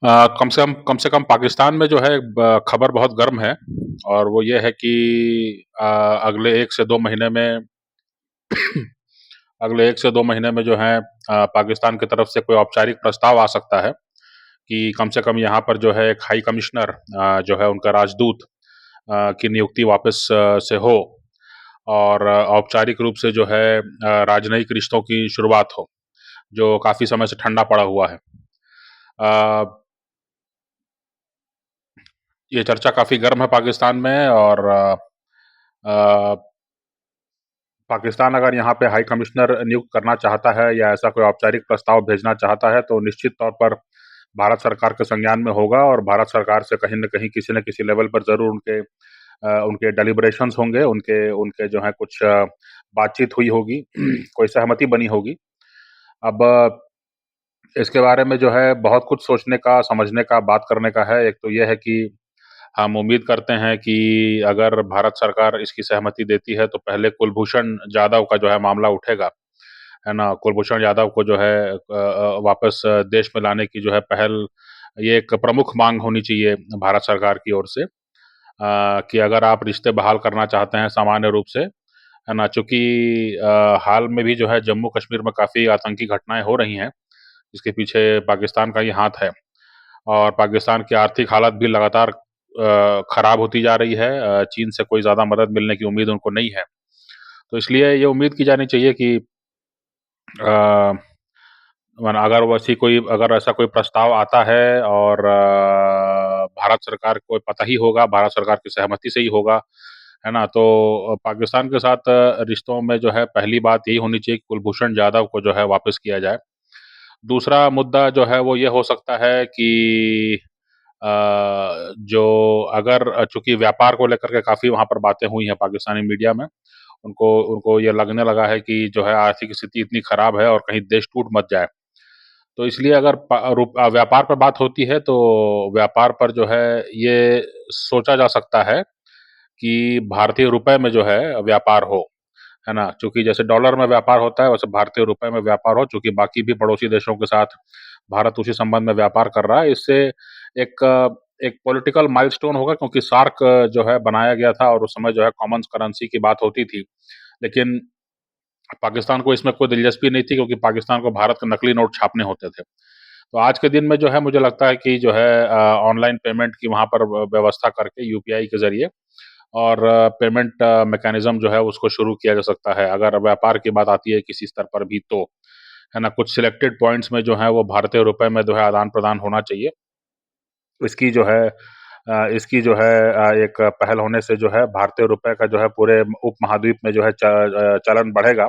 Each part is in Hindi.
कम से कम पाकिस्तान में जो है खबर बहुत गर्म है। और वो ये है कि अगले 1 से 2 महीने में अगले 1 से 2 महीने में जो है पाकिस्तान की तरफ से कोई औपचारिक प्रस्ताव आ सकता है कि कम से कम यहाँ पर जो है एक हाई कमिश्नर जो है उनका राजदूत की नियुक्ति वापस से हो। और औपचारिक रूप से जो है राजनयिक रिश्तों की शुरुआत हो, जो काफ़ी समय से ठंडा पड़ा हुआ है। अ, ये चर्चा काफ़ी गर्म है पाकिस्तान में। और अ, पाकिस्तान अगर यहाँ पे हाई कमिश्नर नियुक्त करना चाहता है या ऐसा कोई औपचारिक प्रस्ताव भेजना चाहता है, तो निश्चित तौर पर भारत सरकार के संज्ञान में होगा। और भारत सरकार से कहीं न कहीं किसी न किसी लेवल पर ज़रूर उनके डेलिब्रेशंस होंगे, उनके उनके जो है कुछ बातचीत हुई होगी, कोई सहमति बनी होगी। अब इसके बारे में जो है बहुत कुछ सोचने का, समझने का, बात करने का है। एक तो ये है कि हम उम्मीद करते हैं कि अगर भारत सरकार इसकी सहमति देती है, तो पहले कुलभूषण जाधव का जो है मामला उठेगा, है ना? कुलभूषण जाधव को जो है वापस देश में लाने की जो है पहल, ये एक प्रमुख मांग होनी चाहिए भारत सरकार की ओर से, कि अगर आप रिश्ते बहाल करना चाहते हैं सामान्य रूप से, है ना? चूँकि हाल में भी जो है जम्मू कश्मीर में काफ़ी आतंकी घटनाएँ हो रही हैं, जिसके पीछे पाकिस्तान का ही हाथ है। और पाकिस्तान की आर्थिक हालत भी लगातार खराब होती जा रही है। चीन से कोई ज़्यादा मदद मिलने की उम्मीद उनको नहीं है। तो इसलिए ये उम्मीद की जानी चाहिए कि वरना अगर ऐसा कोई प्रस्ताव आता है और भारत सरकार को पता ही होगा, भारत सरकार की सहमति से ही होगा, है ना? तो पाकिस्तान के साथ रिश्तों में जो है पहली बात यही होनी चाहिए कि कुलभूषण जाधव को जो है वापस किया जाए। दूसरा मुद्दा जो है वो ये हो सकता है कि अ, जो अगर चूँकि व्यापार को लेकर के काफ़ी वहाँ पर बातें हुई हैं पाकिस्तानी मीडिया में, उनको उनको ये लगने लगा है कि जो है आर्थिक स्थिति इतनी खराब है और कहीं देश टूट मत जाए। तो इसलिए अगर व्यापार पर बात होती है, तो व्यापार पर जो है ये सोचा जा सकता है कि भारतीय रुपए में जो है व्यापार हो, है ना? चूँकि जैसे डॉलर में व्यापार होता है, वैसे भारतीय रुपए में व्यापार हो, चूँकि बाकी भी पड़ोसी देशों के साथ भारत उसी संबंध में व्यापार कर रहा है। इससे एक एक पॉलिटिकल माइलस्टोन होगा, क्योंकि सार्क जो है बनाया गया था और उस समय जो है कॉमन करेंसी की बात होती थी। लेकिन पाकिस्तान को इसमें कोई दिलचस्पी नहीं थी, क्योंकि पाकिस्तान को भारत के नकली नोट छापने होते थे। तो आज के दिन में जो है मुझे लगता है कि जो है ऑनलाइन पेमेंट की वहाँ पर व्यवस्था करके यूपीआई के ज़रिए और पेमेंट मैकेनिज़्म जो है उसको शुरू किया जा सकता है। अगर व्यापार की बात आती है किसी स्तर पर भी तो, है ना? कुछ सिलेक्टेड पॉइंट्स में जो है वो भारतीय रुपए में जो है आदान-प्रदान होना चाहिए। इसकी जो है एक पहल होने से जो है भारतीय रुपए का जो है पूरे उपमहाद्वीप में जो है चलन बढ़ेगा।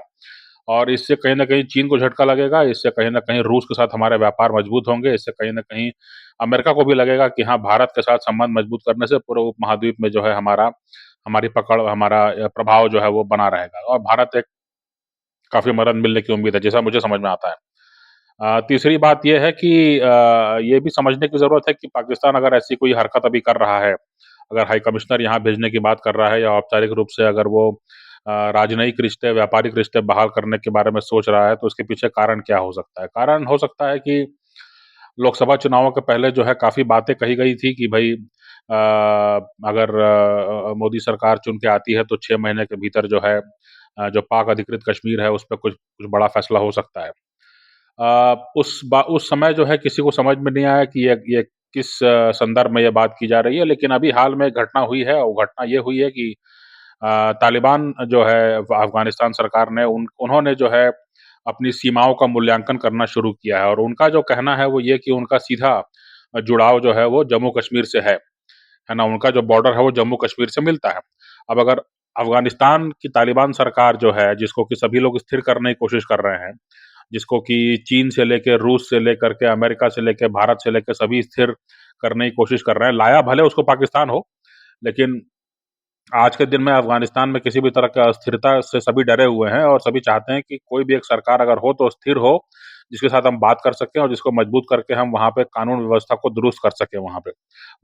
और इससे कहीं न कहीं चीन को झटका लगेगा, इससे कहीं न कहीं रूस के साथ हमारे व्यापार मजबूत होंगे, इससे कहीं न कहीं अमेरिका को भी लगेगा कि हाँ, भारत के साथ संबंध मजबूत करने से पूरे उपमहाद्वीप में जो है हमारी पकड़, हमारा प्रभाव जो है वो बना रहेगा और भारत एक काफ़ी मदद मिलने की उम्मीद है, जैसा मुझे समझ में आता है। तीसरी बात ये है कि ये भी समझने की ज़रूरत है कि पाकिस्तान अगर ऐसी कोई हरकत अभी कर रहा है, अगर हाई कमिश्नर यहाँ भेजने की बात कर रहा है या औपचारिक रूप से अगर वो राजनयिक रिश्ते, व्यापारिक रिश्ते बहाल करने के बारे में सोच रहा है, तो उसके पीछे कारण क्या हो सकता है? कारण हो सकता है कि लोकसभा चुनावों के पहले जो है काफ़ी बातें कही गई थी कि भई अगर मोदी सरकार चुन के आती है, तो 6 महीने के भीतर जो है जो पाक अधिकृत कश्मीर है, उस पे कुछ कुछ बड़ा फैसला हो सकता है। उस समय जो है किसी को समझ में नहीं आया कि ये किस संदर्भ में ये बात की जा रही है, लेकिन अभी हाल में एक घटना हुई है और घटना ये हुई है कि तालिबान जो है अफ़गानिस्तान सरकार ने उन्होंने जो है अपनी सीमाओं का मूल्यांकन करना शुरू किया है और उनका जो कहना है वो ये कि उनका सीधा जुड़ाव जो है वो जम्मू कश्मीर से है ना? उनका जो बॉर्डर है वो जम्मू कश्मीर से मिलता है। अब अगर अफ़गानिस्तान की तालिबान सरकार जो है, जिसको कि सभी लोग स्थिर करने की कोशिश कर रहे हैं, जिसको कि चीन से लेके, रूस से लेकर के, अमेरिका से लेके, भारत से लेके सभी स्थिर करने की कोशिश कर रहे हैं। लाया भले उसको पाकिस्तान हो, लेकिन आज के दिन में अफ़गानिस्तान में किसी भी तरह की अस्थिरता से सभी डरे हुए हैं और सभी चाहते हैं कि कोई भी एक सरकार अगर हो तो स्थिर हो, जिसके साथ हम बात कर सकें और जिसको मजबूत करके हम वहाँ पे कानून व्यवस्था को दुरुस्त कर सकें वहाँ पे।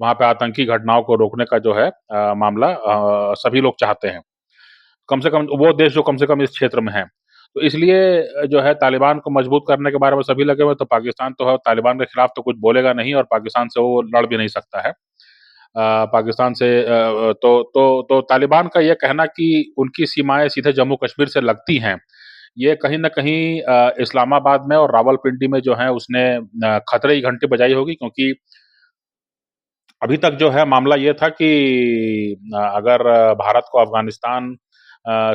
वहाँ पे आतंकी घटनाओं को रोकने का जो है मामला सभी लोग चाहते हैं। कम से कम वो देश जो कम से कम इस क्षेत्र में हैं। तो इसलिए जो है तालिबान को मजबूत करने के बारे में सभी लगे हुए हैं, तो पाकिस्तान तो है तालिबान के खिलाफ तो कुछ बोलेगा नहीं और पाकिस्तान से वो लड़ भी नहीं सकता है। पाकिस्तान से तो तालिबान का ये कहना कि उनकी सीमाएँ सीधे जम्मू-कश्मीर से लगती हैं, ये कहीं न कहीं इस्लामाबाद में और रावलपिंडी में जो है उसने खतरे की घंटी बजाई होगी क्योंकि अभी तक जो है मामला ये था कि अगर भारत को अफ़गानिस्तान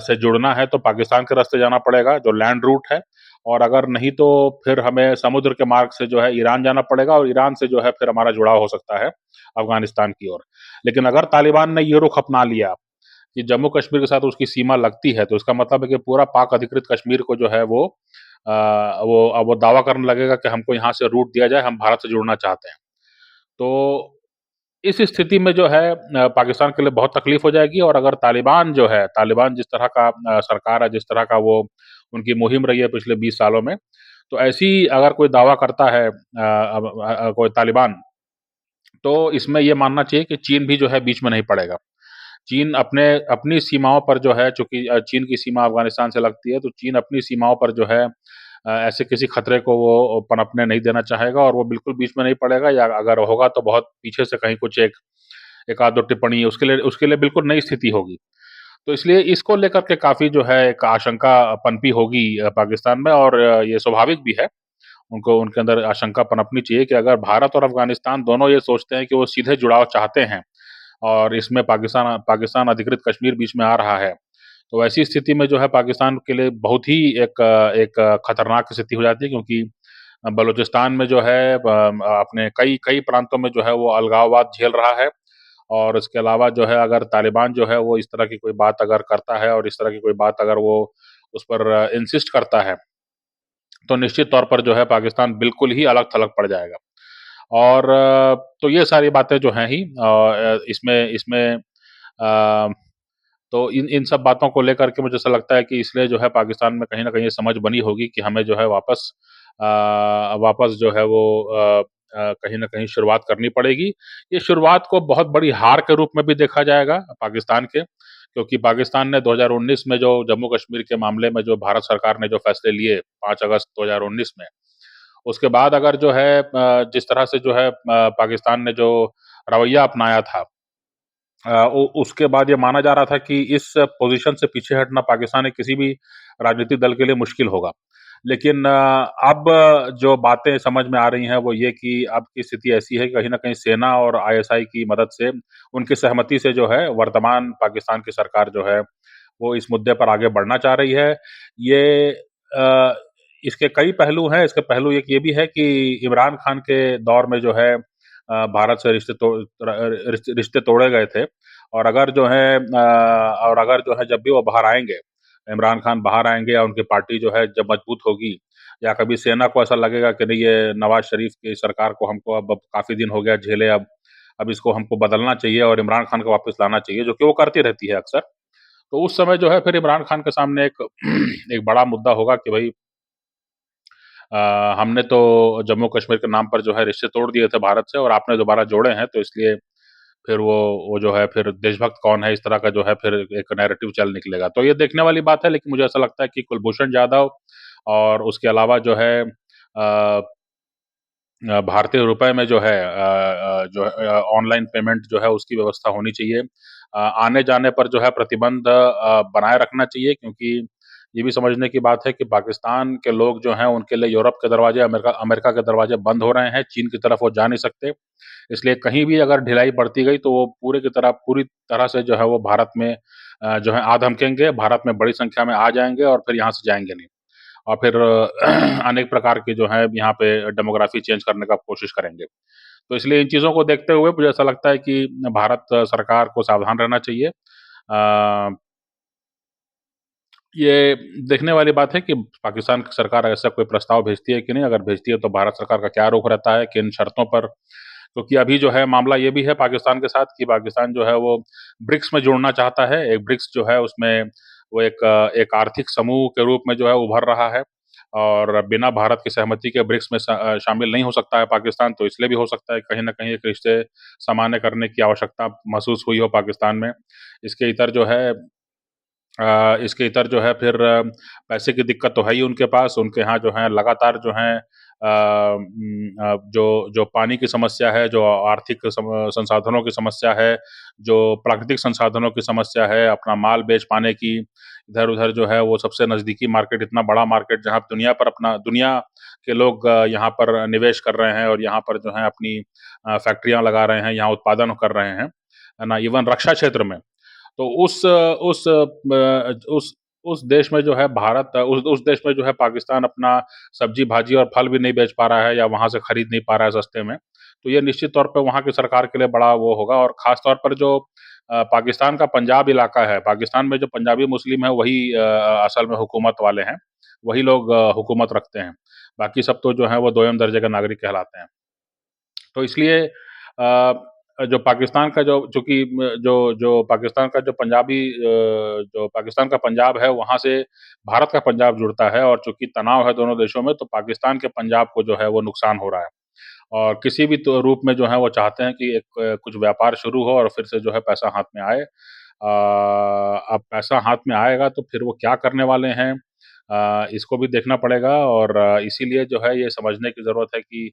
से जुड़ना है तो पाकिस्तान के रास्ते जाना पड़ेगा, जो लैंड रूट है और अगर नहीं तो फिर हमें समुद्र के मार्ग से जो है ईरान जाना पड़ेगा और ईरान से जो है फिर हमारा जुड़ाव हो सकता है अफ़गानिस्तान की ओर। लेकिन अगर तालिबान ने ये रुख अपना लिया कि जम्मू-कश्मीर के साथ उसकी सीमा लगती है, तो इसका मतलब है कि पूरा पाक अधिकृत कश्मीर को जो है वो दावा करने लगेगा कि हमको यहाँ से रूट दिया जाए, हम भारत से जुड़ना चाहते हैं। तो इस स्थिति में जो है पाकिस्तान के लिए बहुत तकलीफ हो जाएगी और अगर तालिबान जिस तरह का सरकार है, जिस तरह का वो उनकी मुहिम रही है पिछले 20 सालों में, तो ऐसी अगर कोई दावा करता है कोई तालिबान, तो इसमें ये मानना चाहिए कि चीन भी जो है बीच में नहीं पड़ेगा। चीन अपनी सीमाओं पर जो है चूँकि चीन की सीमा अफ़गानिस्तान से लगती है, तो चीन अपनी सीमाओं पर जो है ऐसे किसी खतरे को वो पनपने नहीं देना चाहेगा और वो बिल्कुल बीच में नहीं पड़ेगा या अगर होगा तो बहुत पीछे से कहीं कुछ एक आध 2 टिप्पणी उसके लिए बिल्कुल नई स्थिति होगी। तो इसलिए इसको लेकर के काफ़ी जो है एक आशंका पनपी होगी पाकिस्तान में और ये स्वाभाविक भी है। उनको उनके अंदर आशंका पनपनी चाहिए कि अगर भारत और अफ़गानिस्तान दोनों ये सोचते हैं कि वो सीधे जुड़ाव चाहते हैं और इसमें पाकिस्तान पाकिस्तान अधिकृत कश्मीर बीच में आ रहा है, तो ऐसी स्थिति में जो है पाकिस्तान के लिए बहुत ही एक खतरनाक स्थिति हो जाती है क्योंकि बलूचिस्तान में जो है अपने कई कई प्रांतों में जो है वो अलगाववाद झेल रहा है और इसके अलावा जो है अगर तालिबान जो है वो इस तरह की कोई बात अगर करता है और इस तरह की कोई बात अगर वो उस पर इंसिस्ट करता है, तो निश्चित तौर पर जो है पाकिस्तान बिल्कुल ही अलग-थलग पड़ जाएगा। और तो ये सारी बातें जो हैं ही इसमें इसमें अ, तो इन इन सब बातों को लेकर के मुझे ऐसा लगता है कि इसलिए जो है पाकिस्तान में कहीं न कहीं ये समझ बनी होगी कि हमें जो है वापस जो है वो कहीं न कहीं शुरुआत करनी पड़ेगी। ये शुरुआत को बहुत बड़ी हार के रूप में भी देखा जाएगा पाकिस्तान के, क्योंकि पाकिस्तान ने 2019 में जो जम्मू-कश्मीर के मामले में जो भारत सरकार ने जो फैसले लिए 5 अगस्त 2019 में, उसके बाद अगर जो है जिस तरह से जो है पाकिस्तान ने जो रवैया अपनाया था उ उसके बाद ये माना जा रहा था कि इस पोज़ीशन से पीछे हटना पाकिस्तान के किसी भी राजनीतिक दल के लिए मुश्किल होगा। लेकिन अब जो बातें समझ में आ रही हैं वो ये कि अब की स्थिति ऐसी है कि कहीं न कहीं सेना और आईएसआई की मदद से उनकी सहमति से जो है वर्तमान पाकिस्तान की सरकार जो है, वो इस मुद्दे पर आगे बढ़ना चाह रही है। ये इसके कई पहलू हैं, इसके पहलू एक ये भी है कि इमरान खान के दौर में जो है भारत से रिश्ते तोड़े गए थे और अगर जो है जब भी वो बाहर आएँगे, इमरान खान बाहर आएँगे या उनकी पार्टी जो है जब मजबूत होगी या कभी सेना को ऐसा लगेगा कि नहीं ये नवाज़ शरीफ की सरकार को हमको अब काफ़ी दिन हो गया झेले अब इसको हमको बदलना चाहिए और इमरान खान को वापस लाना चाहिए, जो कि वो करती रहती है अक्सर। तो उस समय जो है फिर इमरान खान के सामने एक एक बड़ा मुद्दा होगा कि भई हमने तो जम्मू कश्मीर के नाम पर जो है रिश्ते तोड़ दिए थे भारत से और आपने दोबारा जोड़े हैं, तो इसलिए फिर वो जो है फिर देशभक्त कौन है, इस तरह का जो है फिर एक नैरेटिव चल निकलेगा। तो ये देखने वाली बात है, लेकिन मुझे ऐसा लगता है कि कुलभूषण जाधव और उसके अलावा जो है भारतीय रुपए में जो है ऑनलाइन पेमेंट जो है उसकी व्यवस्था होनी चाहिए। आने-जाने पर जो है प्रतिबंध बनाए रखना चाहिए क्योंकि ये भी समझने की बात है कि पाकिस्तान के लोग जो हैं उनके लिए यूरोप के दरवाजे, अमेरिका अमेरिका के दरवाजे बंद हो रहे हैं, चीन की तरफ वो जा नहीं सकते। इसलिए कहीं भी अगर ढिलाई बरती गई तो वो पूरी तरह से जो है वो भारत में जो है आ धमकेंगे, भारत में बड़ी संख्या में आ जाएँगे और फिर यहाँ से जाएँगे नहीं। और फिर अनेक प्रकार के जो है यहाँ पे डेमोग्राफ़ी चेंज करने का कोशिश करेंगे। तो इसलिए इन चीज़ों को देखते हुए मुझे ऐसा लगता है कि भारत सरकार को सावधान रहना चाहिए। ये देखने वाली बात है कि पाकिस्तान की सरकार ऐसा कोई प्रस्ताव भेजती है कि नहीं? अगर भेजती है तो भारत सरकार का क्या रुख रहता है, किन शर्तों पर? क्योंकि अभी जो है मामला ये भी है पाकिस्तान के साथ कि पाकिस्तान जो है वो ब्रिक्स में जुड़ना चाहता है। एक ब्रिक्स जो है उसमें वो एक आर्थिक समूह के रूप में जो है उभर रहा है और बिना भारत की सहमति के ब्रिक्स में शामिल नहीं हो सकता है पाकिस्तान, तो इसलिए भी हो सकता है कहीं न कहीं एक रिश्ते सामान्य करने की आवश्यकता महसूस हुई हो पाकिस्तान में। इसके इतर जो है इसके इतर जो है फिर पैसे की दिक्कत तो है ही उनके पास, उनके यहाँ जो है लगातार जो है जो जो पानी की समस्या है, जो आर्थिक संसाधनों की समस्या है, जो प्राकृतिक संसाधनों की समस्या है, अपना माल बेच पाने की, इधर-उधर जो है वो सबसे नज़दीकी मार्केट, इतना बड़ा मार्केट जहाँ दुनिया के लोग यहाँ पर निवेश कर रहे हैं और यहाँ पर जो है अपनी फैक्ट्रियाँ लगा रहे हैं, यहाँ उत्पादन कर रहे हैं, है ना? इवन रक्षा क्षेत्र में। तो उस देश में जो है उस देश में जो है पाकिस्तान अपना सब्जी-भाजी और फल भी नहीं बेच पा रहा है या वहाँ से खरीद नहीं पा रहा है सस्ते में। तो ये निश्चित तौर पे वहाँ की सरकार के लिए बड़ा वो होगा और ख़ास तौर पर जो पाकिस्तान का पंजाब इलाका है, पाकिस्तान में जो पंजाबी मुस्लिम हैं वही असल में हुकूमत वाले हैं, वही लोग हुकूमत रखते हैं। बाकी सब तो जो है वो दोयम दर्जे का नागरिक कहलाते हैं। तो इसलिए जो पाकिस्तान का जो चूँकि जो जो पाकिस्तान का जो पाकिस्तान का पंजाब है, वहाँ से भारत का पंजाब जुड़ता है और चूँकि तनाव है दोनों देशों में, तो पाकिस्तान के पंजाब को जो है वो नुकसान हो रहा है। और किसी भी तो रूप में जो है वो चाहते हैं कि एक कुछ व्यापार शुरू हो और फिर से जो है पैसा हाथ में आए। अब पैसा हाथ में आएगा तो फिर वो क्या करने वाले हैं इसको भी देखना पड़ेगा और इसीलिए जो है ये समझने की ज़रूरत है कि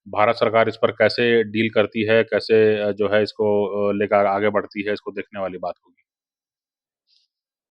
भारत सरकार इस पर कैसे डील करती है, कैसे जो है इसको लेकर आगे बढ़ती है, इसको देखने वाली बात होगी।